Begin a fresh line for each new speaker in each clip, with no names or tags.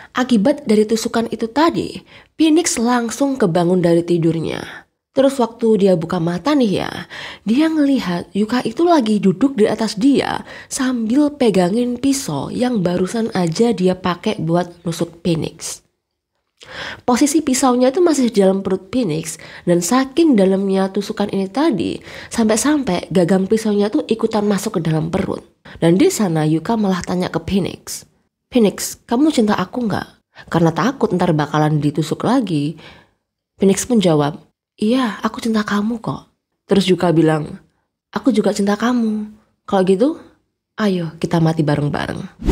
Akibat dari tusukan itu tadi, Phoenix langsung kebangun dari tidurnya. Terus waktu dia buka mata nih ya, dia ngelihat Yuka itu lagi duduk di atas dia sambil pegangin pisau yang barusan aja dia pakai buat nusuk Phoenix. Posisi pisaunya itu masih di dalam perut Phoenix dan saking dalamnya tusukan ini tadi, sampai-sampai gagang pisaunya tuh ikutan masuk ke dalam perut. Dan di sana Yuka malah tanya ke Phoenix, "Phoenix, kamu cinta aku nggak?" Karena takut ntar bakalan ditusuk lagi. Phoenix pun jawab, "Iya, aku cinta kamu kok." Terus Yuka bilang, "Aku juga cinta kamu. Kalau gitu, ayo kita mati bareng-bareng."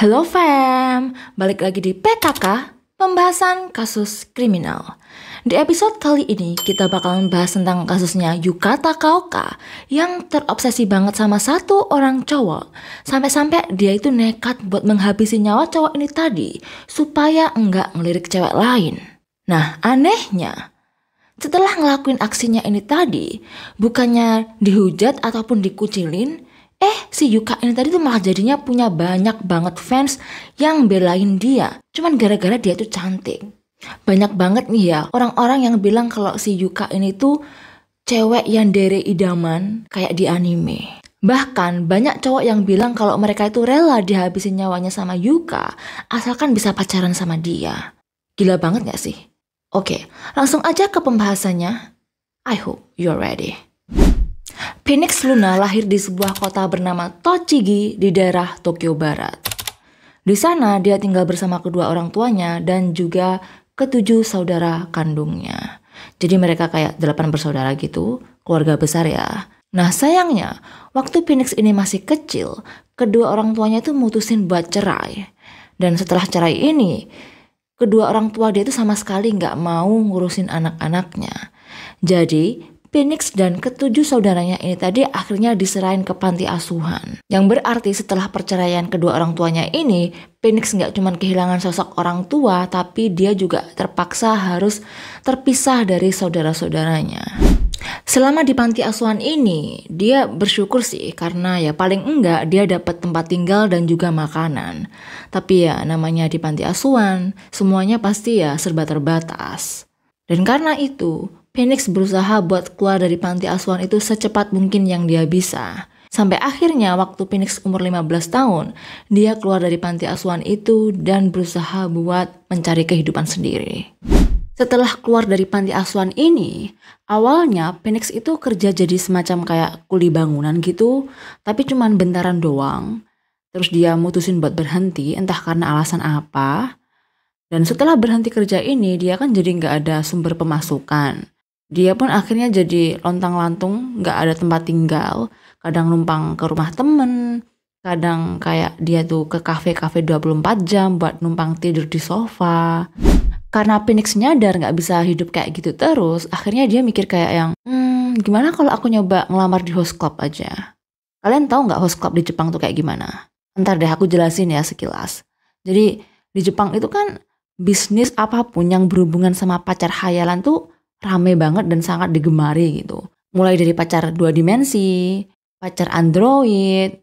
Halo fam, balik lagi di PKK, pembahasan kasus kriminal. Di episode kali ini kita bakalan bahas tentang kasusnya Yuka Takaoka yang terobsesi banget sama satu orang cowok. Sampai-sampai dia itu nekat buat menghabisi nyawa cowok ini tadi supaya enggak ngelirik cewek lain. Nah anehnya, setelah ngelakuin aksinya ini tadi, bukannya dihujat ataupun dikucilin, si Yuka ini tadi tuh malah jadinya punya banyak banget fans yang belain dia. Cuman gara-gara dia tuh cantik. Banyak banget nih ya orang-orang yang bilang kalau si Yuka ini tuh cewek yang dere idaman kayak di anime. Bahkan banyak cowok yang bilang kalau mereka itu rela dihabisin nyawanya sama Yuka asalkan bisa pacaran sama dia. Gila banget gak sih? Oke, langsung aja ke pembahasannya. I hope you're ready. Phoenix Luna lahir di sebuah kota bernama Tochigi di daerah Tokyo Barat. Di sana dia tinggal bersama kedua orang tuanya dan juga ketujuh saudara kandungnya. Jadi mereka kayak 8 bersaudara gitu, keluarga besar ya. Nah sayangnya, waktu Phoenix ini masih kecil, kedua orang tuanya tuh mutusin buat cerai. Dan setelah cerai ini, kedua orang tua dia tuh sama sekali nggak mau ngurusin anak-anaknya. Jadi Phoenix dan ketujuh saudaranya ini tadi akhirnya diserahin ke panti asuhan. Yang berarti setelah perceraian kedua orang tuanya ini, Phoenix nggak cuma kehilangan sosok orang tua, tapi dia juga terpaksa harus terpisah dari saudara-saudaranya. Selama di panti asuhan ini, dia bersyukur sih karena ya paling enggak dia dapat tempat tinggal dan juga makanan. Tapi ya namanya di panti asuhan, semuanya pasti ya serba terbatas. Dan karena itu, Phoenix berusaha buat keluar dari panti asuhan itu secepat mungkin yang dia bisa. Sampai akhirnya waktu Phoenix umur 15 tahun, dia keluar dari panti asuhan itu dan berusaha buat mencari kehidupan sendiri. Setelah keluar dari panti asuhan ini, awalnya Phoenix itu kerja jadi semacam kayak kuli bangunan gitu, tapi cuman bentaran doang. Terus dia mutusin buat berhenti, entah karena alasan apa. Dan setelah berhenti kerja ini, dia kan jadi nggak ada sumber pemasukan. Dia pun akhirnya jadi lontang-lantung, gak ada tempat tinggal. Kadang numpang ke rumah temen, kadang kayak dia tuh ke kafe-kafe 24 jam buat numpang tidur di sofa. Karena Phoenix nyadar gak bisa hidup kayak gitu terus, akhirnya dia mikir kayak yang, gimana kalau aku nyoba ngelamar di host club aja? Kalian tahu gak host club di Jepang tuh kayak gimana? Ntar deh aku jelasin ya sekilas. Jadi di Jepang itu kan bisnis apapun yang berhubungan sama pacar khayalan tuh rame banget dan sangat digemari gitu. Mulai dari pacar 2 dimensi, pacar android,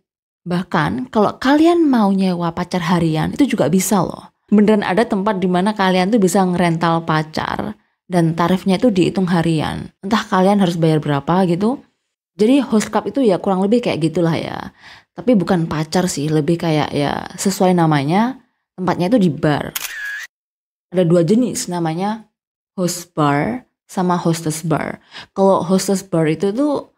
bahkan kalau kalian mau nyewa pacar harian itu juga bisa loh. Beneran ada tempat dimana kalian tuh bisa ngerental pacar dan tarifnya itu dihitung harian. Entah kalian harus bayar berapa gitu. Jadi host club itu ya kurang lebih kayak gitulah ya. Tapi bukan pacar sih, lebih kayak ya sesuai namanya, tempatnya itu di bar. Ada 2 jenis namanya host bar sama hostess bar. Kalau hostess bar itu tuh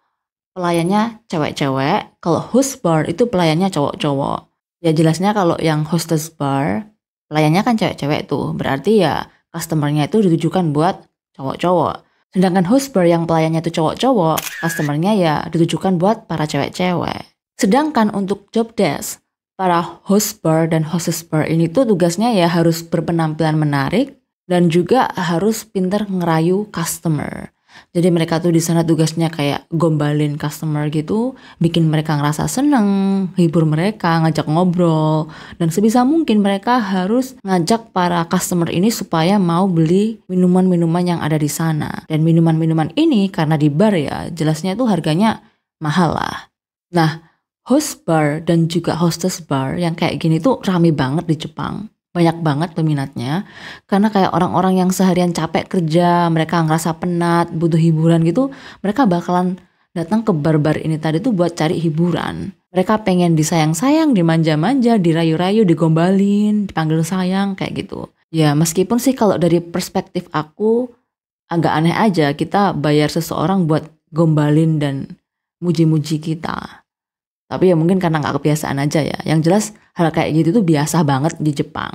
pelayannya cewek-cewek, kalau host bar itu pelayannya cowok-cowok. Ya jelasnya kalau yang hostess bar, pelayannya kan cewek-cewek tuh, berarti ya customernya itu ditujukan buat cowok-cowok. Sedangkan host bar yang pelayannya tuh cowok-cowok, customernya ya ditujukan buat para cewek-cewek. Sedangkan untuk job desk, para host bar dan hostess bar ini tuh tugasnya ya harus berpenampilan menarik, dan juga harus pinter ngerayu customer. Jadi mereka tuh di sana tugasnya kayak gombalin customer gitu, bikin mereka ngerasa seneng, hibur mereka, ngajak ngobrol. Dan sebisa mungkin mereka harus ngajak para customer ini supaya mau beli minuman-minuman yang ada di sana. Dan minuman-minuman ini karena di bar ya, jelasnya tuh harganya mahal lah. Nah, host bar dan juga hostess bar yang kayak gini tuh rame banget di Jepang. Banyak banget peminatnya. Karena kayak orang-orang yang seharian capek kerja, mereka ngerasa penat, butuh hiburan gitu, mereka bakalan datang ke bar-bar ini tadi tuh buat cari hiburan. Mereka pengen disayang-sayang, dimanja-manja, dirayu-rayu, digombalin, dipanggil sayang, kayak gitu. Ya meskipun sih kalau dari perspektif aku agak aneh aja kita bayar seseorang buat gombalin dan muji-muji kita. Tapi ya mungkin karena nggak kebiasaan aja ya. Yang jelas hal kayak gitu tuh biasa banget di Jepang.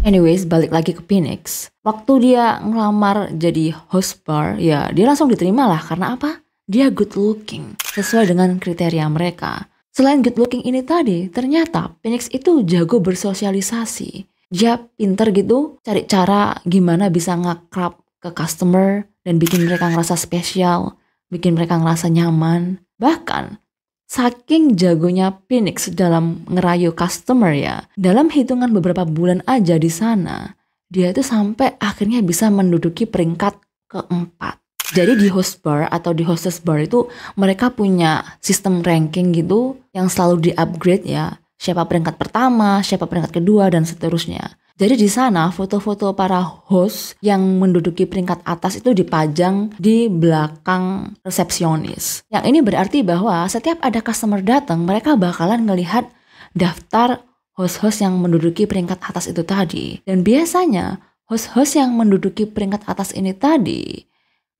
Anyways, balik lagi ke Phoenix. Waktu dia ngelamar jadi host bar, ya dia langsung diterima lah. Karena apa? Dia good looking. Sesuai dengan kriteria mereka. Selain good looking ini tadi, ternyata Phoenix itu jago bersosialisasi. Dia pinter gitu, cari cara gimana bisa ngakrab ke customer dan bikin mereka ngerasa spesial, bikin mereka ngerasa nyaman. Bahkan saking jagonya Phoenix dalam ngerayu customer ya, dalam hitungan beberapa bulan aja di sana, dia itu sampai akhirnya bisa menduduki peringkat keempat. Jadi di host bar atau di hostess bar itu mereka punya sistem ranking gitu yang selalu di-upgrade ya. Siapa peringkat pertama, siapa peringkat kedua, dan seterusnya. Jadi di sana foto-foto para host yang menduduki peringkat atas itu dipajang di belakang resepsionis. Yang ini berarti bahwa setiap ada customer datang, mereka bakalan ngelihat daftar host-host yang menduduki peringkat atas itu tadi. Dan biasanya host-host yang menduduki peringkat atas ini tadi,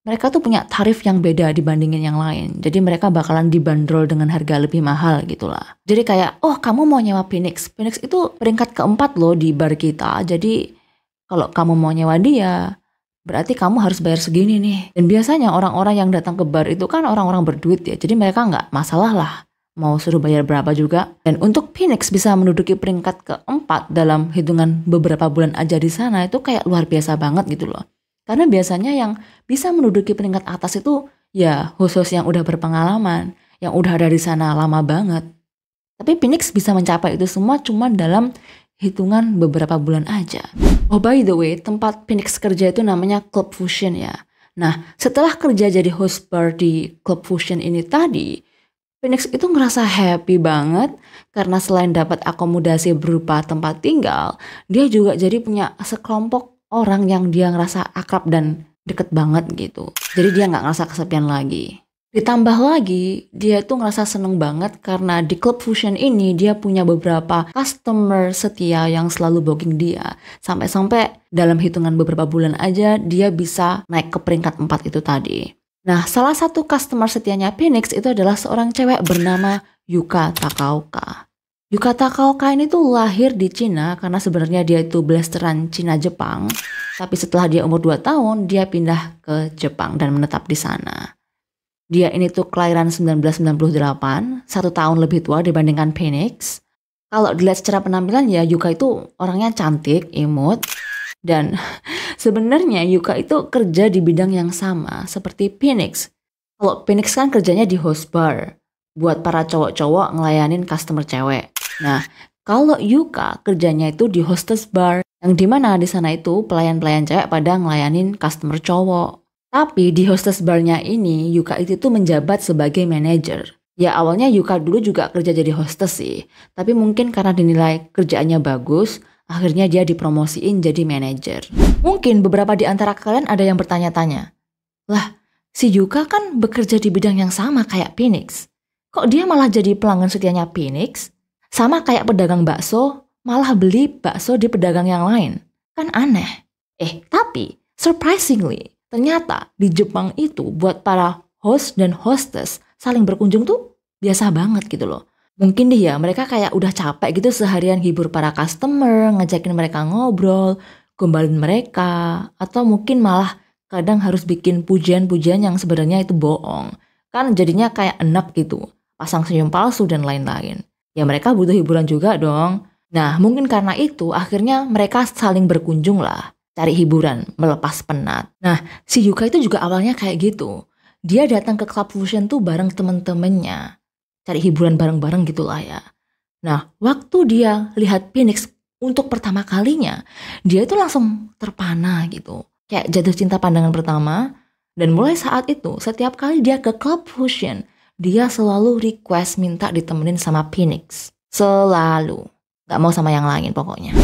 mereka tuh punya tarif yang beda dibandingin yang lain. Jadi mereka bakalan dibanderol dengan harga lebih mahal gitulah. Jadi kayak, oh kamu mau nyewa Phoenix. Phoenix itu peringkat keempat loh di bar kita. Jadi kalau kamu mau nyewa dia, berarti kamu harus bayar segini nih. Dan biasanya orang-orang yang datang ke bar itu kan orang-orang berduit ya. Jadi mereka nggak masalah lah mau suruh bayar berapa juga. Dan untuk Phoenix bisa menduduki peringkat keempat dalam hitungan beberapa bulan aja di sana itu kayak luar biasa banget gitu loh. Karena biasanya yang bisa menduduki peringkat atas itu ya khusus yang udah berpengalaman, yang udah ada di sana lama banget. Tapi Phoenix bisa mencapai itu semua cuma dalam hitungan beberapa bulan aja. Oh by the way, tempat Phoenix kerja itu namanya Club Fusion ya. Nah, setelah kerja jadi host bar di Club Fusion ini tadi, Phoenix itu ngerasa happy banget karena selain dapat akomodasi berupa tempat tinggal, dia juga jadi punya sekelompok orang yang dia ngerasa akrab dan deket banget gitu. Jadi dia nggak ngerasa kesepian lagi. Ditambah lagi, dia tuh ngerasa seneng banget karena di Club Fusion ini dia punya beberapa customer setia yang selalu booking dia. Sampai-sampai dalam hitungan beberapa bulan aja dia bisa naik ke peringkat 4 itu tadi. Nah, salah satu customer setianya Phoenix itu adalah seorang cewek bernama Yuka Takaoka. Yuka Takaoka ini tuh lahir di Cina karena sebenarnya dia itu blasteran Cina-Jepang. Tapi setelah dia umur 2 tahun, dia pindah ke Jepang dan menetap di sana. Dia ini tuh kelahiran 1998, 1 tahun lebih tua dibandingkan Phoenix. Kalau dilihat secara penampilan ya Yuka itu orangnya cantik, imut. Dan sebenarnya Yuka itu kerja di bidang yang sama seperti Phoenix. Kalau Phoenix kan kerjanya di host bar, buat para cowok-cowok ngelayanin customer cewek. Nah, kalau Yuka kerjanya itu di hostess bar, yang dimana di sana itu pelayan-pelayan cewek pada ngelayanin customer cowok. Tapi di hostess barnya ini, Yuka itu tuh menjabat sebagai manajer. Ya awalnya Yuka dulu juga kerja jadi hostess sih, tapi mungkin karena dinilai kerjaannya bagus, akhirnya dia dipromosiin jadi manajer. Mungkin beberapa di antara kalian ada yang bertanya-tanya, lah si Yuka kan bekerja di bidang yang sama kayak Phoenix. Kok dia malah jadi pelanggan setianya Phoenix? Sama kayak pedagang bakso, malah beli bakso di pedagang yang lain. Kan aneh. Tapi surprisingly, ternyata di Jepang itu buat para host dan hostess saling berkunjung tuh biasa banget gitu loh. Mungkin deh ya mereka kayak udah capek gitu seharian hibur para customer, ngajakin mereka ngobrol, gombalin mereka, atau mungkin malah kadang harus bikin pujian-pujian yang sebenarnya itu bohong. Kan jadinya kayak enak gitu, pasang senyum palsu dan lain-lain. Ya mereka butuh hiburan juga dong. Nah mungkin karena itu akhirnya mereka saling berkunjung lah. Cari hiburan, melepas penat. Nah si Yuka itu juga awalnya kayak gitu. Dia datang ke Club Fusion tuh bareng temen-temennya. Cari hiburan bareng-bareng gitulah ya. Nah waktu dia lihat Phoenix untuk pertama kalinya, dia itu langsung terpana gitu. Kayak jatuh cinta pandangan pertama. Dan mulai saat itu setiap kali dia ke Club Fusion, dia selalu request minta ditemenin sama Phoenix. Selalu. Gak mau sama yang lain pokoknya.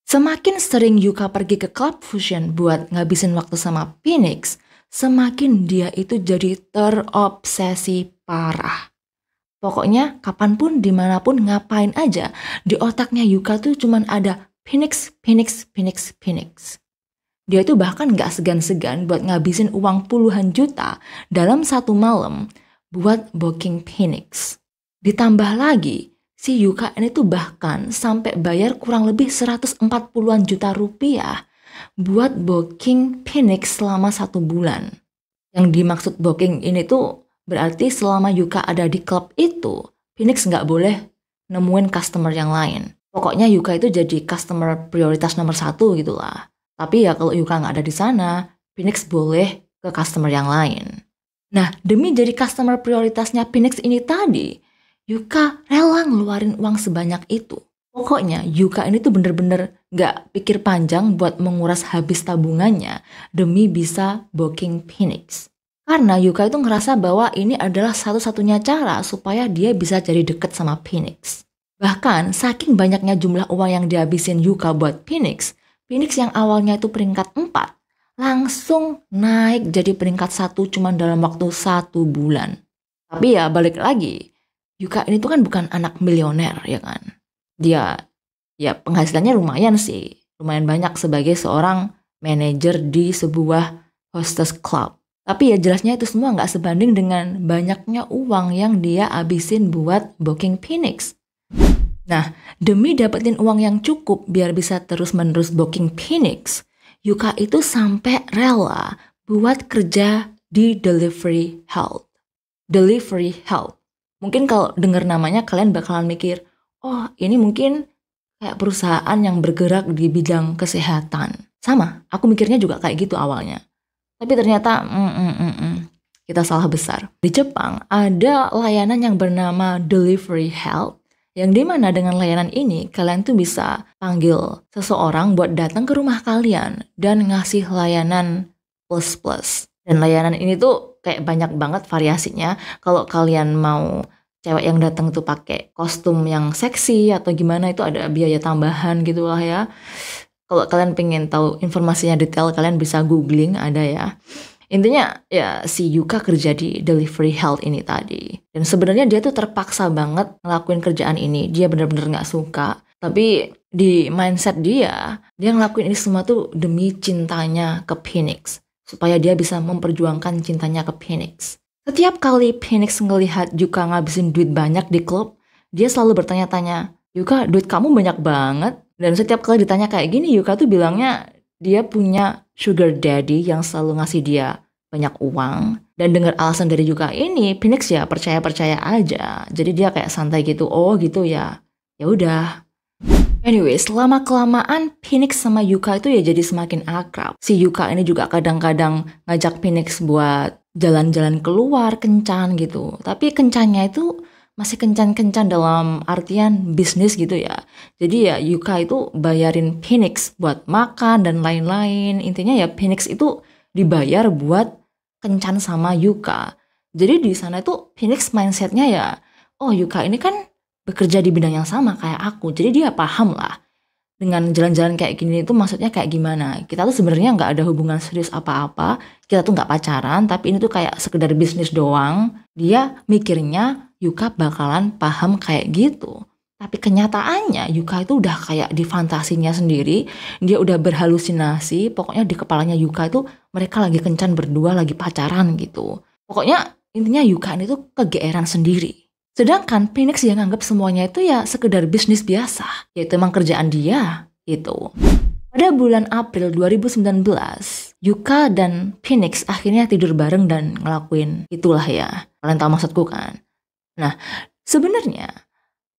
Semakin sering Yuka pergi ke Club Fusion buat ngabisin waktu sama Phoenix, semakin dia itu jadi terobsesi parah. Pokoknya kapanpun, dimanapun, ngapain aja, di otaknya Yuka tuh cuman ada Phoenix, Phoenix, Phoenix, Phoenix. Dia tuh bahkan gak segan-segan buat ngabisin uang puluhan juta dalam satu malam buat booking Phoenix. Ditambah lagi, si Yuka ini tuh bahkan sampai bayar kurang lebih 140-an juta rupiah buat booking Phoenix selama 1 bulan. Yang dimaksud booking ini tuh berarti selama Yuka ada di klub itu, Phoenix nggak boleh nemuin customer yang lain. Pokoknya Yuka itu jadi customer prioritas nomor 1 gitu lah. Tapi ya kalau Yuka nggak ada di sana, Phoenix boleh ke customer yang lain. Nah, demi jadi customer prioritasnya Phoenix ini tadi, Yuka rela ngeluarin uang sebanyak itu. Pokoknya Yuka ini tuh bener-bener nggak pikir panjang buat menguras habis tabungannya demi bisa booking Phoenix. Karena Yuka itu ngerasa bahwa ini adalah satu-satunya cara supaya dia bisa jadi deket sama Phoenix. Bahkan saking banyaknya jumlah uang yang dihabisin Yuka buat Phoenix, Phoenix yang awalnya itu peringkat 4, langsung naik jadi peringkat 1 cuma dalam waktu 1 bulan. Tapi ya balik lagi, Yuka ini tuh kan bukan anak milioner ya kan. Dia ya penghasilannya lumayan sih, lumayan banyak sebagai seorang manajer di sebuah hostess club. Tapi ya jelasnya itu semua nggak sebanding dengan banyaknya uang yang dia habisin buat booking Phoenix. Nah, demi dapetin uang yang cukup biar bisa terus-menerus booking Phoenix, Yuka itu sampai rela buat kerja di Delivery Health. Delivery Health. Mungkin kalau dengar namanya kalian bakalan mikir, oh ini mungkin kayak perusahaan yang bergerak di bidang kesehatan. Sama, aku mikirnya juga kayak gitu awalnya. Tapi ternyata kita salah besar. Di Jepang ada layanan yang bernama Delivery Health, yang dimana dengan layanan ini kalian tuh bisa panggil seseorang buat datang ke rumah kalian dan ngasih layanan plus. Dan layanan ini tuh kayak banyak banget variasinya. Kalau kalian mau cewek yang datang tuh pakai kostum yang seksi atau gimana, itu ada biaya tambahan gitulah ya. Kalau kalian pengen tahu informasinya detail, kalian bisa googling, ada ya. Intinya ya si Yuka kerja di Delivery Health ini tadi. Dan sebenarnya dia tuh terpaksa banget ngelakuin kerjaan ini. Dia bener-bener gak suka. Tapi di mindset dia ngelakuin ini semua tuh demi cintanya ke Phoenix. Supaya dia bisa memperjuangkan cintanya ke Phoenix. Setiap kali Phoenix ngelihat Yuka ngabisin duit banyak di klub, dia selalu bertanya-tanya, Yuka, duit kamu banyak banget. Dan setiap kali ditanya kayak gini, Yuka tuh bilangnya dia punya sugar daddy yang selalu ngasih dia banyak uang. Dan dengar alasan dari Yuka ini, Phoenix ya percaya-percaya aja. Jadi dia kayak santai gitu, oh gitu ya. Ya udah. Anyways, lama-kelamaan Phoenix sama Yuka itu ya jadi semakin akrab. Si Yuka ini juga kadang-kadang ngajak Phoenix buat jalan-jalan keluar, kencan gitu. Tapi kencannya itu masih kencan-kencan dalam artian bisnis gitu ya. Jadi ya Yuka itu bayarin Phoenix buat makan dan lain-lain. Intinya ya Phoenix itu dibayar buat kencan sama Yuka. Jadi di sana itu Phoenix mindsetnya ya, oh Yuka ini kan bekerja di bidang yang sama kayak aku. Jadi dia paham lah dengan jalan-jalan kayak gini itu maksudnya kayak gimana. Kita tuh sebenarnya nggak ada hubungan serius apa-apa. Kita tuh nggak pacaran, tapi ini tuh kayak sekedar bisnis doang. Dia mikirnya Yuka bakalan paham kayak gitu. Tapi kenyataannya Yuka itu udah kayak di fantasinya sendiri. Dia udah berhalusinasi. Pokoknya di kepalanya Yuka itu mereka lagi kencan berdua, lagi pacaran gitu. Pokoknya intinya Yuka ini tuh kegeeran sendiri. Sedangkan Phoenix yang nganggap semuanya itu ya sekedar bisnis biasa. Yaitu emang kerjaan dia gitu. Pada bulan April 2019, Yuka dan Phoenix akhirnya tidur bareng dan ngelakuin itulah ya. Kalian tahu maksudku kan? Nah, sebenarnya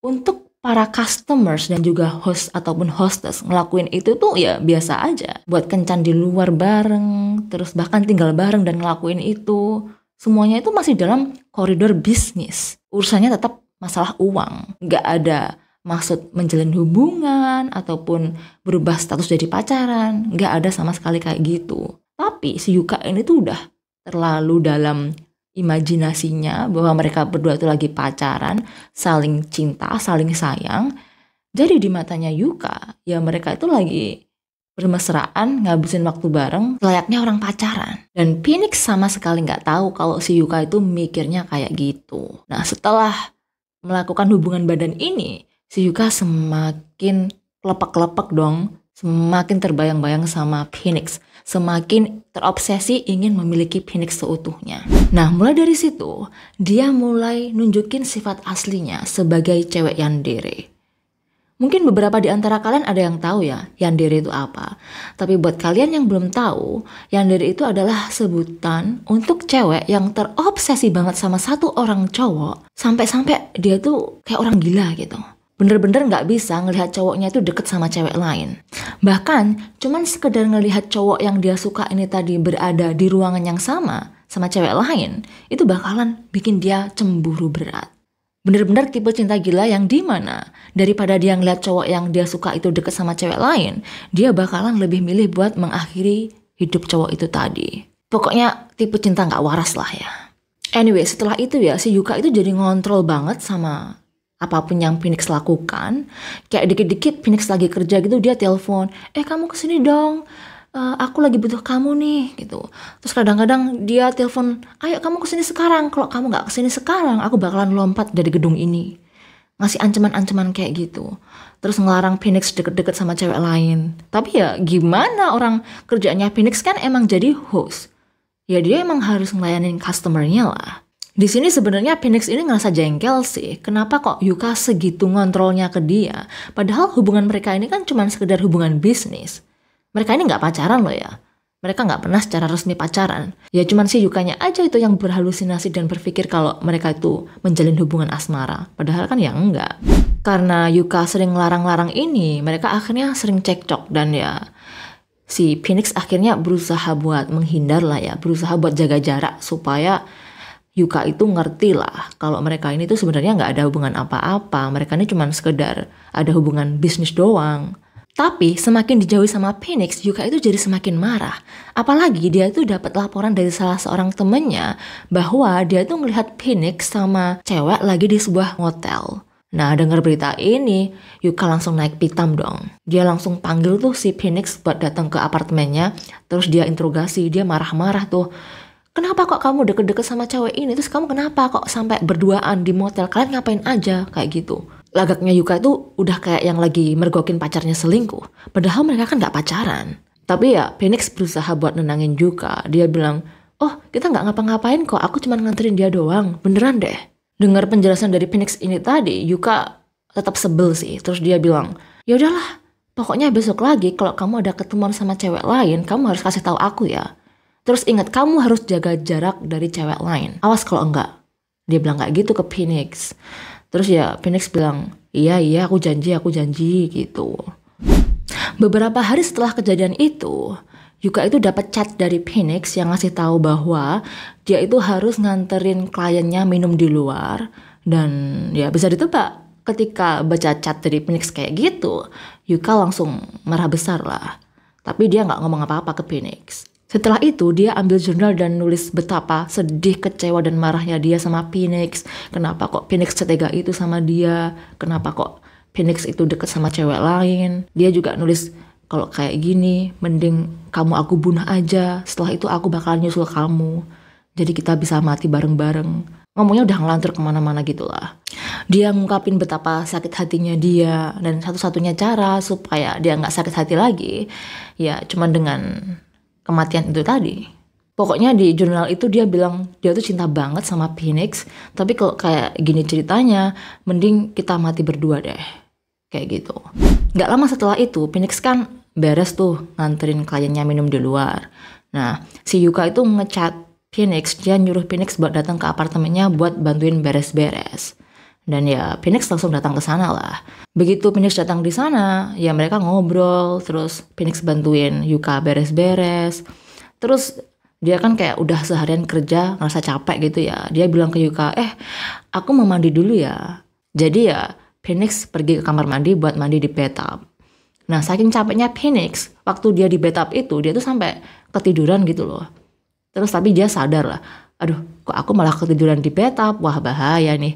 untuk para customers dan juga host ataupun hostess ngelakuin itu tuh ya biasa aja. Buat kencan di luar bareng, terus bahkan tinggal bareng dan ngelakuin itu. Semuanya itu masih dalam koridor bisnis. Urusannya tetap masalah uang. Nggak ada maksud menjalin hubungan ataupun berubah status jadi pacaran. Nggak ada sama sekali kayak gitu. Tapi si Yuka ini tuh udah terlalu dalam imajinasinya bahwa mereka berdua itu lagi pacaran, saling cinta, saling sayang. Jadi di matanya Yuka, ya mereka itu lagi bermesraan, ngabisin waktu bareng, layaknya orang pacaran. Dan Phoenix sama sekali nggak tahu kalau si Yuka itu mikirnya kayak gitu. Nah, setelah melakukan hubungan badan ini, si Yuka semakin kelepek-kelepek dong, semakin terbayang-bayang sama Phoenix, semakin terobsesi ingin memiliki Phoenix seutuhnya. Nah, mulai dari situ, dia mulai nunjukin sifat aslinya sebagai cewek yandere. Mungkin beberapa di antara kalian ada yang tahu ya, yandere itu apa. Tapi buat kalian yang belum tahu, yandere itu adalah sebutan untuk cewek yang terobsesi banget sama satu orang cowok, sampai-sampai dia tuh kayak orang gila gitu. Bener-bener gak bisa ngelihat cowoknya itu deket sama cewek lain. Bahkan cuman sekedar ngelihat cowok yang dia suka ini tadi berada di ruangan yang sama cewek lain, itu bakalan bikin dia cemburu berat. Bener-bener tipe cinta gila yang dimana daripada dia ngeliat cowok yang dia suka itu deket sama cewek lain, dia bakalan lebih milih buat mengakhiri hidup cowok itu tadi. Pokoknya tipe cinta gak waras lah ya. Anyway, setelah itu ya si Yuka itu jadi ngontrol banget sama apapun yang Phoenix lakukan. Kayak dikit-dikit Phoenix lagi kerja gitu, dia telepon, kamu kesini dong, aku lagi butuh kamu nih gitu. Terus kadang-kadang dia telepon, ayo kamu kesini sekarang, kalau kamu gak kesini sekarang aku bakalan lompat dari gedung ini. Ngasih ancaman-ancaman kayak gitu. Terus ngelarang Phoenix deket-deket sama cewek lain. Tapi ya gimana, orang kerjaannya Phoenix kan emang jadi host. Ya dia emang harus ngelayanin customernya lah. Di sini sebenarnya Phoenix ini ngerasa jengkel sih. Kenapa kok Yuka segitu ngontrolnya ke dia? Padahal hubungan mereka ini kan cuma sekedar hubungan bisnis. Mereka ini nggak pacaran loh ya. Mereka nggak pernah secara resmi pacaran. Ya cuman si Yukanya aja itu yang berhalusinasi dan berpikir kalau mereka itu menjalin hubungan asmara. Padahal kan ya enggak. Karena Yuka sering larang-larang ini, mereka akhirnya sering cekcok. Dan ya si Phoenix akhirnya berusaha buat menghindar lah ya. Berusaha buat jaga jarak supaya Yuka itu ngerti lah kalau mereka ini tuh sebenarnya nggak ada hubungan apa-apa. Mereka ini cuma sekedar ada hubungan bisnis doang. Tapi semakin dijauhi sama Phoenix, Yuka itu jadi semakin marah. Apalagi dia tuh dapat laporan dari salah seorang temennya bahwa dia tuh ngelihat Phoenix sama cewek lagi di sebuah hotel. Nah, dengar berita ini, Yuka langsung naik pitam dong. Dia langsung panggil tuh si Phoenix buat datang ke apartemennya. Terus dia interogasi, dia marah-marah tuh. Kenapa kok kamu deket-deket sama cewek ini? Terus kamu kenapa kok sampai berduaan di motel? Kalian ngapain aja? Kayak gitu. Lagaknya Yuka itu udah kayak yang lagi mergokin pacarnya selingkuh. Padahal mereka kan gak pacaran. Tapi ya Phoenix berusaha buat nenangin Yuka. Dia bilang, oh kita gak ngapa-ngapain kok. Aku cuma nganterin dia doang. Beneran deh. Dengar penjelasan dari Phoenix ini tadi, Yuka tetap sebel sih. Terus dia bilang, ya udahlah. Pokoknya besok lagi kalau kamu ada ketemuan sama cewek lain, kamu harus kasih tahu aku ya. Terus ingat, kamu harus jaga jarak dari cewek lain. Awas kalau enggak. Dia bilang kayak gitu ke Phoenix. Terus ya Phoenix bilang, iya aku janji gitu. Beberapa hari setelah kejadian itu, Yuka itu dapat chat dari Phoenix yang ngasih tahu bahwa dia itu harus nganterin kliennya minum di luar. Dan ya bisa ditebak, ketika baca chat dari Phoenix kayak gitu, Yuka langsung marah besar lah. Tapi dia gak ngomong apa-apa ke Phoenix. Setelah itu dia ambil jurnal dan nulis betapa sedih, kecewa dan marahnya dia sama Phoenix. Kenapa kok Phoenix setega itu sama dia? Kenapa kok Phoenix itu deket sama cewek lain? Dia juga nulis kalau kayak gini, mending kamu aku bunuh aja. Setelah itu aku bakal nyusul kamu. Jadi kita bisa mati bareng-bareng. Ngomongnya udah ngelantur kemana-mana gitu lah. Dia ngungkapin betapa sakit hatinya dia. Dan satu-satunya cara supaya dia gak sakit hati lagi, ya cuman dengan kematian itu tadi. Pokoknya di jurnal itu dia bilang dia tuh cinta banget sama Phoenix. Tapi kalau kayak gini ceritanya, mending kita mati berdua deh. Kayak gitu. Gak lama setelah itu, Phoenix kan beres tuh nganterin kliennya minum di luar. Nah, si Yuka itu ngechat Phoenix. Dia nyuruh Phoenix buat datang ke apartemennya buat bantuin beres-beres. Dan ya Phoenix langsung datang ke sana lah. Begitu Phoenix datang di sana, ya mereka ngobrol, terus Phoenix bantuin Yuka beres-beres. Terus dia kan kayak udah seharian kerja, ngerasa capek gitu ya. Dia bilang ke Yuka, aku mau mandi dulu ya. Jadi ya Phoenix pergi ke kamar mandi buat mandi di bathtub. Nah saking capeknya Phoenix, waktu dia di bathtub itu, dia tuh sampai ketiduran gitu loh. Terus tapi dia sadar lah, aduh kok aku malah ketiduran di bathtub, wah bahaya nih.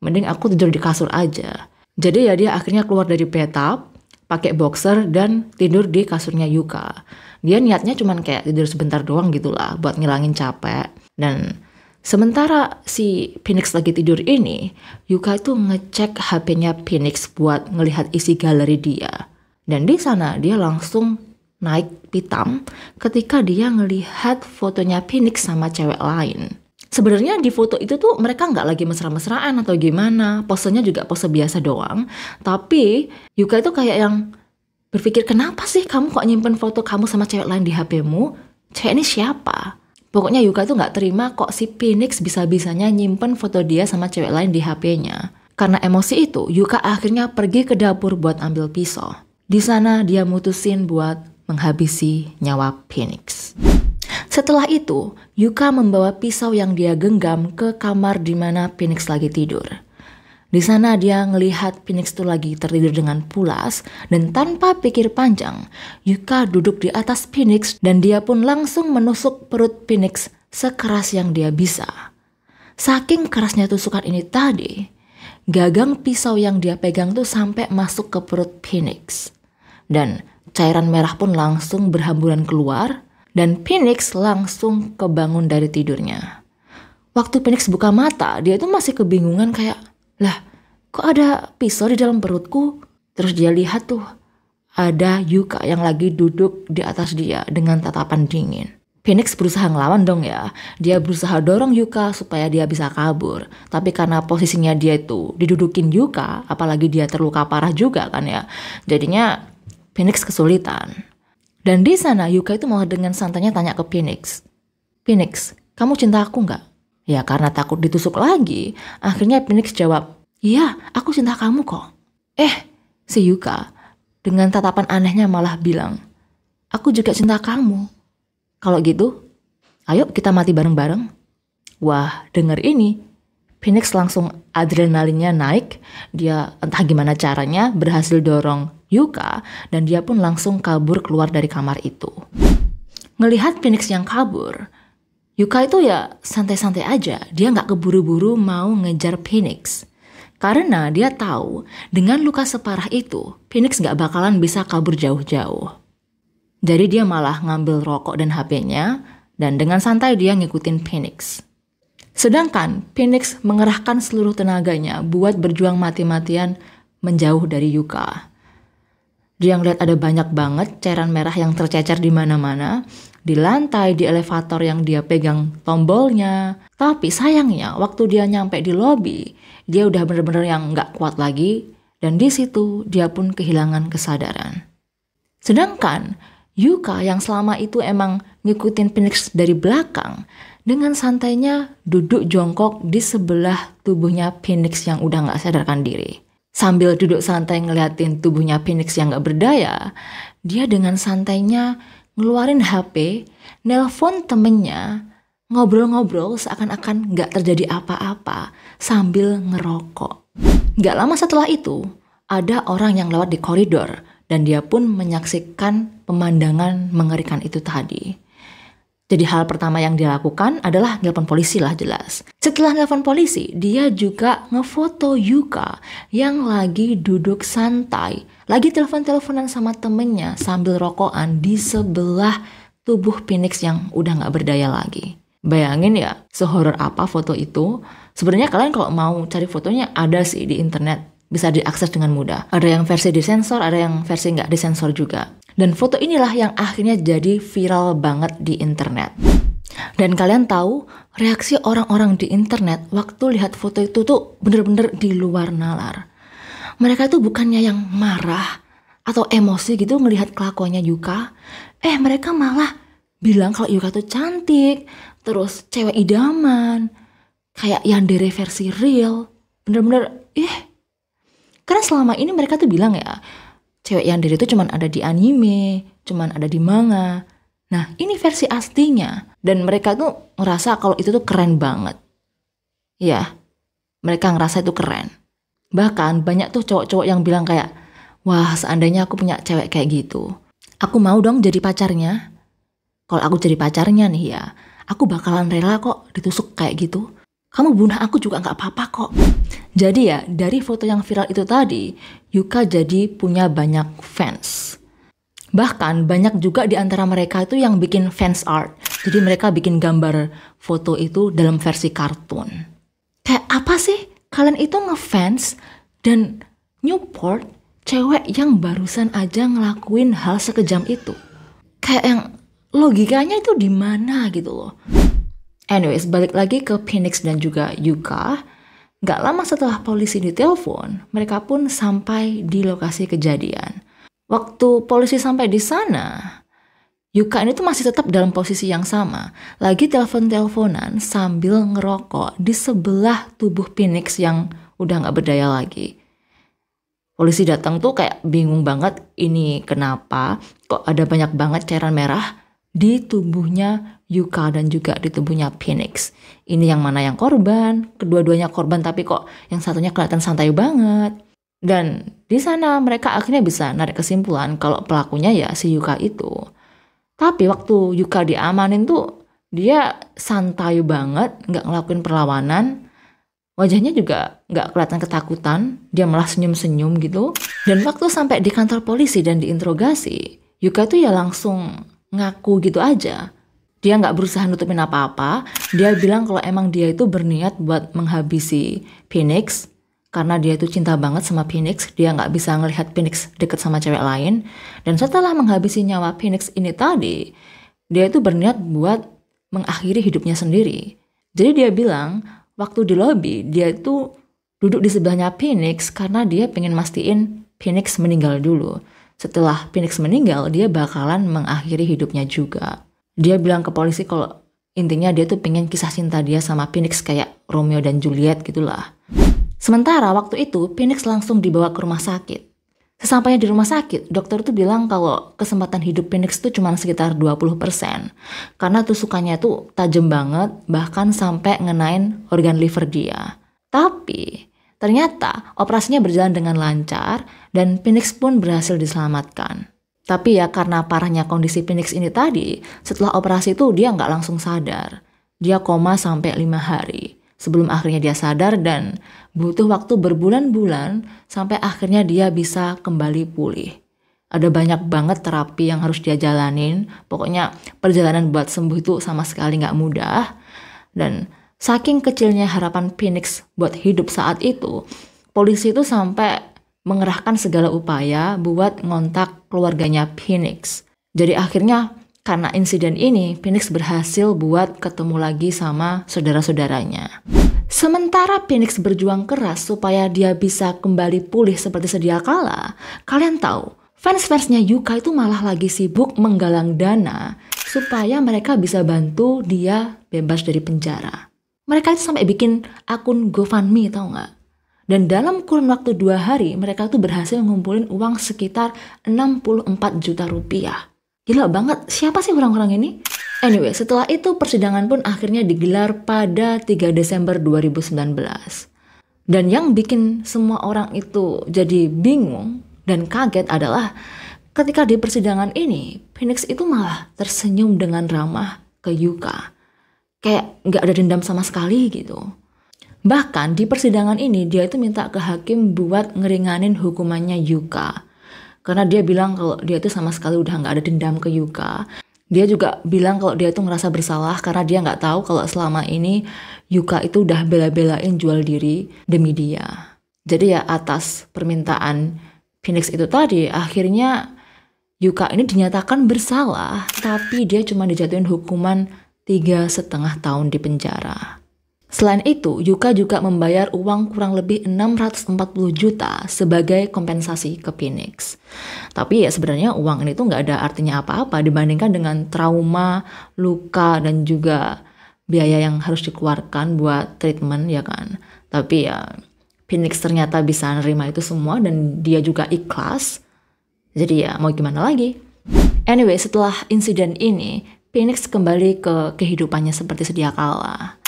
Mending aku tidur di kasur aja. Jadi ya dia akhirnya keluar dari bathtub, pakai boxer dan tidur di kasurnya Yuka. Dia niatnya cuman kayak tidur sebentar doang gitulah buat ngilangin capek. Dan sementara si Phoenix lagi tidur ini, Yuka itu ngecek HP-nya Phoenix buat ngelihat isi galeri dia. Dan di sana dia langsung naik pitam ketika dia ngelihat fotonya Phoenix sama cewek lain. Sebenarnya di foto itu tuh mereka nggak lagi mesra-mesraan atau gimana, posenya juga pose biasa doang. Tapi Yuka itu kayak yang berpikir, kenapa sih kamu kok nyimpen foto kamu sama cewek lain di HP-mu? Cewek ini siapa? Pokoknya Yuka itu nggak terima kok si Phoenix bisa-bisanya nyimpen foto dia sama cewek lain di HP-nya. Karena emosi itu, Yuka akhirnya pergi ke dapur buat ambil pisau. Di sana dia mutusin buat menghabisi nyawa Phoenix. Setelah itu, Yuka membawa pisau yang dia genggam ke kamar di mana Phoenix lagi tidur. Di sana dia ngelihat Phoenix tuh lagi tertidur dengan pulas dan tanpa pikir panjang, Yuka duduk di atas Phoenix dan dia pun langsung menusuk perut Phoenix sekeras yang dia bisa. Saking kerasnya tusukan ini tadi, gagang pisau yang dia pegang tuh sampai masuk ke perut Phoenix. Dan cairan merah pun langsung berhamburan keluar dan Phoenix langsung kebangun dari tidurnya. Waktu Phoenix buka mata, dia tuh masih kebingungan kayak, lah kok ada pisau di dalam perutku? Terus dia lihat tuh, ada Yuka yang lagi duduk di atas dia dengan tatapan dingin. Phoenix berusaha ngelawan dong ya. Dia berusaha dorong Yuka supaya dia bisa kabur. Tapi karena posisinya dia itu didudukin Yuka, apalagi dia terluka parah juga kan ya. Jadinya Phoenix kesulitan. Dan di sana Yuka itu malah dengan santainya tanya ke Phoenix, Phoenix, kamu cinta aku nggak? Ya karena takut ditusuk lagi, akhirnya Phoenix jawab, iya, aku cinta kamu kok. Si Yuka dengan tatapan anehnya malah bilang, aku juga cinta kamu. Kalau gitu, ayo kita mati bareng-bareng. Wah, denger ini, Phoenix langsung adrenalinnya naik. Dia entah gimana caranya berhasil dorong Yuka dan dia pun langsung kabur keluar dari kamar itu. Ngelihat Phoenix yang kabur, Yuka itu ya santai-santai aja. Dia nggak keburu-buru mau ngejar Phoenix. Karena dia tahu dengan luka separah itu, Phoenix nggak bakalan bisa kabur jauh-jauh. Jadi dia malah ngambil rokok dan HP-nya dan dengan santai dia ngikutin Phoenix. Sedangkan Phoenix mengerahkan seluruh tenaganya buat berjuang mati-matian menjauh dari Yuka. Dia ngeliat ada banyak banget cairan merah yang tercecer di mana-mana, di lantai, di elevator yang dia pegang tombolnya. Tapi sayangnya waktu dia nyampe di lobi, dia udah bener-bener yang nggak kuat lagi dan di situ dia pun kehilangan kesadaran. Sedangkan Yuka yang selama itu emang ngikutin Phoenix dari belakang, dengan santainya duduk jongkok di sebelah tubuhnya Phoenix yang udah nggak sadarkan diri. Sambil duduk santai ngeliatin tubuhnya Phoenix yang gak berdaya, dia dengan santainya ngeluarin HP, nelpon temennya, ngobrol-ngobrol seakan-akan gak terjadi apa-apa sambil ngerokok. Gak lama setelah itu, ada orang yang lewat di koridor dan dia pun menyaksikan pemandangan mengerikan itu tadi. Jadi hal pertama yang dia lakukan adalah nelpon polisi lah jelas. Setelah nelpon polisi, dia juga ngefoto Yuka yang lagi duduk santai. Lagi telepon-teleponan sama temennya sambil rokokan di sebelah tubuh Phoenix yang udah gak berdaya lagi. Bayangin ya, sehoror apa foto itu. Sebenarnya kalian kalau mau cari fotonya ada sih di internet. Bisa diakses dengan mudah. Ada yang versi disensor, ada yang versi gak disensor juga. Dan foto inilah yang akhirnya jadi viral banget di internet. Dan kalian tahu reaksi orang-orang di internet waktu lihat foto itu tuh bener-bener di luar nalar. Mereka tuh bukannya yang marah atau emosi gitu ngelihat kelakuannya Yuka. Mereka malah bilang kalau Yuka tuh cantik, terus cewek idaman, kayak yandere versi real. Bener-bener karena selama ini mereka tuh bilang ya, cewek yandere itu cuman ada di anime, cuman ada di manga. Nah, ini versi aslinya. Dan mereka tuh ngerasa kalau itu tuh keren banget. Ya, mereka ngerasa itu keren. Bahkan banyak tuh cowok-cowok yang bilang kayak, wah seandainya aku punya cewek kayak gitu, aku mau dong jadi pacarnya. Kalau aku jadi pacarnya nih ya, Aku bakalan rela kok ditusuk kayak gitu. Kamu bunuh aku juga nggak apa-apa kok. Jadi ya, dari foto yang viral itu tadi, Yuka jadi punya banyak fans. Bahkan banyak juga di antara mereka itu yang bikin fans art. Jadi mereka bikin gambar foto itu dalam versi kartun. Kayak apa sih? Kalian itu ngefans dan nyupport cewek yang barusan aja ngelakuin hal sekejam itu. Kayak yang logikanya itu di mana gitu loh. Anyways, balik lagi ke Phoenix dan juga Yuka. Gak lama setelah polisi ditelepon, mereka pun sampai di lokasi kejadian. Waktu polisi sampai di sana, Yuka ini tuh masih tetap dalam posisi yang sama. Lagi telepon-teleponan sambil ngerokok di sebelah tubuh Phoenix yang udah gak berdaya lagi. Polisi datang tuh kayak bingung banget, ini kenapa kok ada banyak banget cairan merah di tubuhnya Yuka dan juga di tubuhnya Phoenix. Ini yang mana yang korban? Kedua-duanya korban tapi kok yang satunya kelihatan santai banget. Dan di sana mereka akhirnya bisa narik kesimpulan kalau pelakunya ya si Yuka itu. Tapi waktu Yuka diamanin tuh dia santai banget, nggak ngelakuin perlawanan. Wajahnya juga nggak kelihatan ketakutan, dia malah senyum-senyum gitu. Dan waktu sampai di kantor polisi dan diinterogasi, Yuka tuh ya langsung ngaku gitu aja. Dia nggak berusaha nutupin apa-apa, dia bilang kalau emang dia itu berniat buat menghabisi Phoenix. Karena dia itu cinta banget sama Phoenix, dia nggak bisa ngelihat Phoenix deket sama cewek lain. Dan setelah menghabisi nyawa Phoenix ini tadi, dia itu berniat buat mengakhiri hidupnya sendiri. Jadi dia bilang, waktu di lobi, dia itu duduk di sebelahnya Phoenix karena dia pengen mastiin Phoenix meninggal dulu. Setelah Phoenix meninggal, dia bakalan mengakhiri hidupnya juga. Dia bilang ke polisi kalau intinya dia tuh pengen kisah cinta dia sama Phoenix kayak Romeo dan Juliet gitulah. Sementara waktu itu Phoenix langsung dibawa ke rumah sakit. Sesampainya di rumah sakit, dokter tuh bilang kalau kesempatan hidup Phoenix tuh cuma sekitar 20%. Karena tusukannya tuh tajam banget, bahkan sampai ngenain organ liver dia. Tapi ternyata operasinya berjalan dengan lancar dan Phoenix pun berhasil diselamatkan. Tapi ya karena parahnya kondisi Phoenix ini tadi, setelah operasi tuh dia nggak langsung sadar. Dia koma sampai 5 hari. Sebelum akhirnya dia sadar dan butuh waktu berbulan-bulan sampai akhirnya dia bisa kembali pulih. Ada banyak banget terapi yang harus dia jalanin. Pokoknya perjalanan buat sembuh itu sama sekali nggak mudah. Dan saking kecilnya harapan Phoenix buat hidup saat itu, polisi itu sampai mengerahkan segala upaya buat ngontak keluarganya Phoenix. Jadi akhirnya karena insiden ini, Phoenix berhasil buat ketemu lagi sama saudara-saudaranya. Sementara Phoenix berjuang keras supaya dia bisa kembali pulih seperti sedia kala, kalian tahu, fans-fansnya Yuka itu malah lagi sibuk menggalang dana supaya mereka bisa bantu dia bebas dari penjara. Mereka itu sampai bikin akun GoFundMe, tau nggak? Dan dalam kurun waktu 2 hari, mereka tuh berhasil ngumpulin uang sekitar 64 juta rupiah. Gila banget, siapa sih orang-orang ini? Anyway, setelah itu persidangan pun akhirnya digelar pada 3 Desember 2019. Dan yang bikin semua orang itu jadi bingung dan kaget adalah ketika di persidangan ini, Phoenix itu malah tersenyum dengan ramah ke Yuka. Kayak nggak ada dendam sama sekali gitu. Bahkan di persidangan ini dia itu minta ke hakim buat ngeringanin hukumannya Yuka. Karena dia bilang kalau dia itu sama sekali udah nggak ada dendam ke Yuka. Dia juga bilang kalau dia itu ngerasa bersalah karena dia nggak tahu kalau selama ini Yuka itu udah bela-belain jual diri demi dia. Jadi ya atas permintaan Phoenix itu tadi, akhirnya Yuka ini dinyatakan bersalah, tapi dia cuma dijatuhin hukuman 3,5 tahun di penjara. Selain itu, Yuka juga membayar uang kurang lebih 640 juta sebagai kompensasi ke Phoenix. Tapi ya sebenarnya uang ini tuh nggak ada artinya apa-apa dibandingkan dengan trauma, luka, dan juga biaya yang harus dikeluarkan buat treatment ya kan. Tapi ya Phoenix ternyata bisa nerima itu semua dan dia juga ikhlas. Jadi ya mau gimana lagi. Anyway, setelah insiden ini, Phoenix kembali ke kehidupannya seperti sedia kala.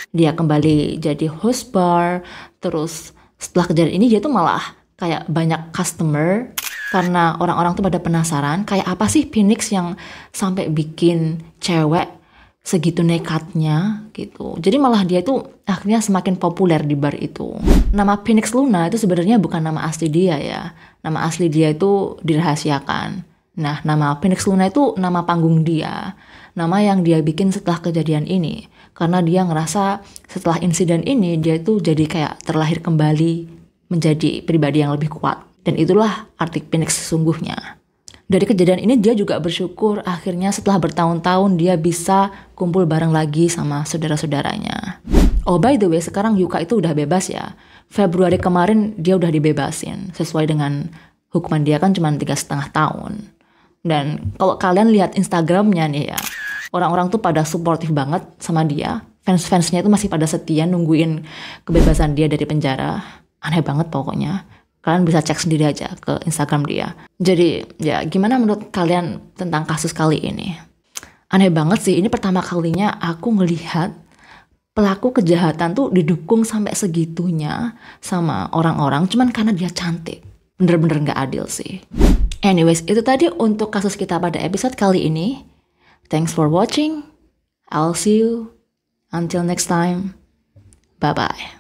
Dia kembali jadi host bar, terus setelah kejadian ini dia tuh malah kayak banyak customer karena orang-orang tuh pada penasaran kayak apa sih Phoenix yang sampai bikin cewek segitu nekatnya gitu. Jadi malah dia itu akhirnya semakin populer di bar itu. Nama Phoenix Luna itu sebenarnya bukan nama asli dia ya. Nama asli dia itu dirahasiakan. Nah, nama Phoenix Luna itu nama panggung dia. Nama yang dia bikin setelah kejadian ini. Karena dia ngerasa setelah insiden ini dia itu jadi kayak terlahir kembali menjadi pribadi yang lebih kuat. Dan itulah arti Phoenix sesungguhnya. Dari kejadian ini dia juga bersyukur akhirnya setelah bertahun-tahun dia bisa kumpul bareng lagi sama saudara-saudaranya. Oh by the way, sekarang Yuka itu udah bebas ya. Februari kemarin dia udah dibebasin. Sesuai dengan hukuman dia kan cuma 3,5 tahun. Dan kalau kalian lihat Instagramnya nih ya, orang-orang tuh pada suportif banget sama dia. Fans-fansnya itu masih pada setia nungguin kebebasan dia dari penjara. Aneh banget pokoknya. Kalian bisa cek sendiri aja ke Instagram dia. Jadi ya gimana menurut kalian tentang kasus kali ini? Aneh banget sih, ini pertama kalinya aku ngelihat pelaku kejahatan tuh didukung sampai segitunya sama orang-orang cuman karena dia cantik. Bener-bener gak adil sih. Anyways, itu tadi untuk kasus kita pada episode kali ini. Thanks for watching. I'll see you until next time. Bye-bye.